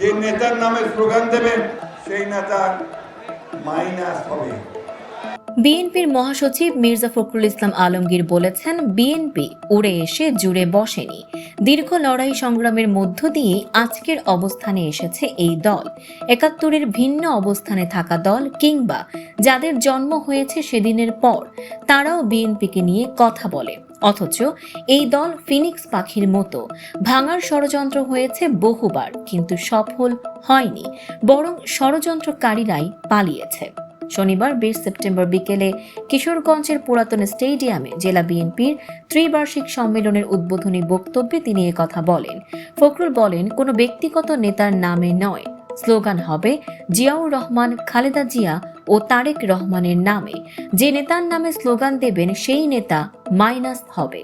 যে নেতার নামে স্লোগান দেবেন সেই নেতার মাইনাস হবে। বিএনপির মহাসচিব মির্জা ফখরুল ইসলাম আলমগীর বলেছেন, বিএনপি উড়ে এসে জুড়ে বসেনি। দীর্ঘ লড়াই সংগ্রামের মধ্য দিয়ে আজকের অবস্থানে এসেছে এই দল। ৭১-এর ভিন্ন অবস্থানে থাকা দল কিংবা যাদের জন্ম হয়েছে সেদিনের পর তারাও বিএনপিকে নিয়ে কথা বলে, অথচ এই দল ফিনিক্স পাখির মতো। ভাঙার ষড়যন্ত্র হয়েছে বহুবার, কিন্তু সফল হয়নি, বরং ষড়যন্ত্রকারীরাই পালিয়েছে। শনিবার ২০ সেপ্টেম্বর বিকেলে কিশোরগঞ্জের পুরাতন স্টেডিয়ামে জেলা বিএনপির ত্রিবার্ষিক সম্মেলনের উদ্বোধনী বক্তব্যে তিনি কথা বলেন। ফখরুল বলেন, কোনো ব্যক্তিগত নেতার নামে নয়, স্লোগান হবে জিয়াউর রহমান, খালেদা জিয়া ও তারেক রহমানের নামে। যে নেতার নামে স্লোগান দেবেন সেই নেতা মাইনাস হবে।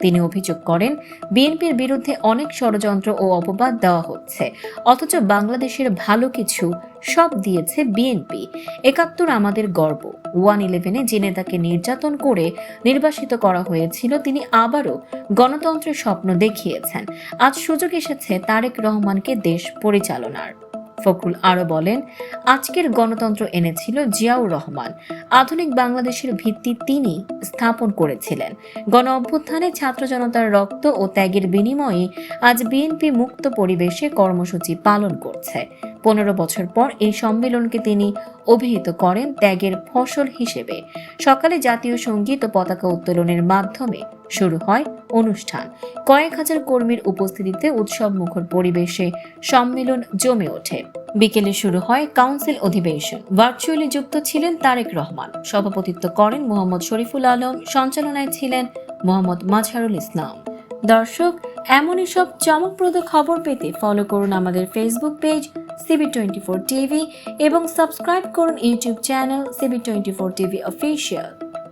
তিনি অভিযোগ করেন, বিএনপির বিরুদ্ধে অনেক ষড়যন্ত্র ও অপবাদ দেওয়া হচ্ছে, অথচ বাংলাদেশের ভালো কিছু সব দিয়েছে বিএনপি। ৭১ আমাদের গর্ব। 1-11-এ যে নেতাকে নির্যাতন করে নির্বাসিত করা হয়েছিল তিনি আবারও গণতন্ত্রের স্বপ্ন দেখিয়েছেন। আজ সুযোগ এসেছে তারেক রহমানকে দেশ পরিচালনার। ফখরুল আরো বলেন, আজকের গণতন্ত্র এনেছিল জিয়াউর রহমান। আধুনিক বাংলাদেশের ভিত্তি তিনি স্থাপন করেছিলেন। গণ অভ্যুত্থানে ছাত্র জনতার রক্ত ও ত্যাগের বিনিময়ে আজ বিএনপি মুক্ত পরিবেশে কর্মসূচি পালন করছে। ১৫ বছর পর এই সম্মেলনকে তিনি অভিহিত করেন ত্যাগের ফসল হিসেবে। সকালে জাতীয় সঙ্গীত ও পতাকা উত্তোলনের মাধ্যমে শুরু হয় অনুষ্ঠান। কয়েক হাজার কর্মীর উপস্থিতিতে উৎসব মুখর পরিবেশে সম্মেলন জমে ওঠে। বিকেলে শুরু হয় কাউন্সিল অধিবেশন। ভার্চুয়ালি যুক্ত ছিলেন তারেক রহমান, সভাপতিত্ব করেন মোহাম্মদ শরীফুল আলম, সঞ্চালনায় ছিলেন মোহাম্মদ মাজহারুল ইসলাম। দর্শক, এমনই সব চমকপ্রদ খবর পেতে ফলো করুন আমাদের ফেসবুক পেজ CB24 টিভি এবং সাবস্ক্রাইব করুন YouTube channel CB24 TV official.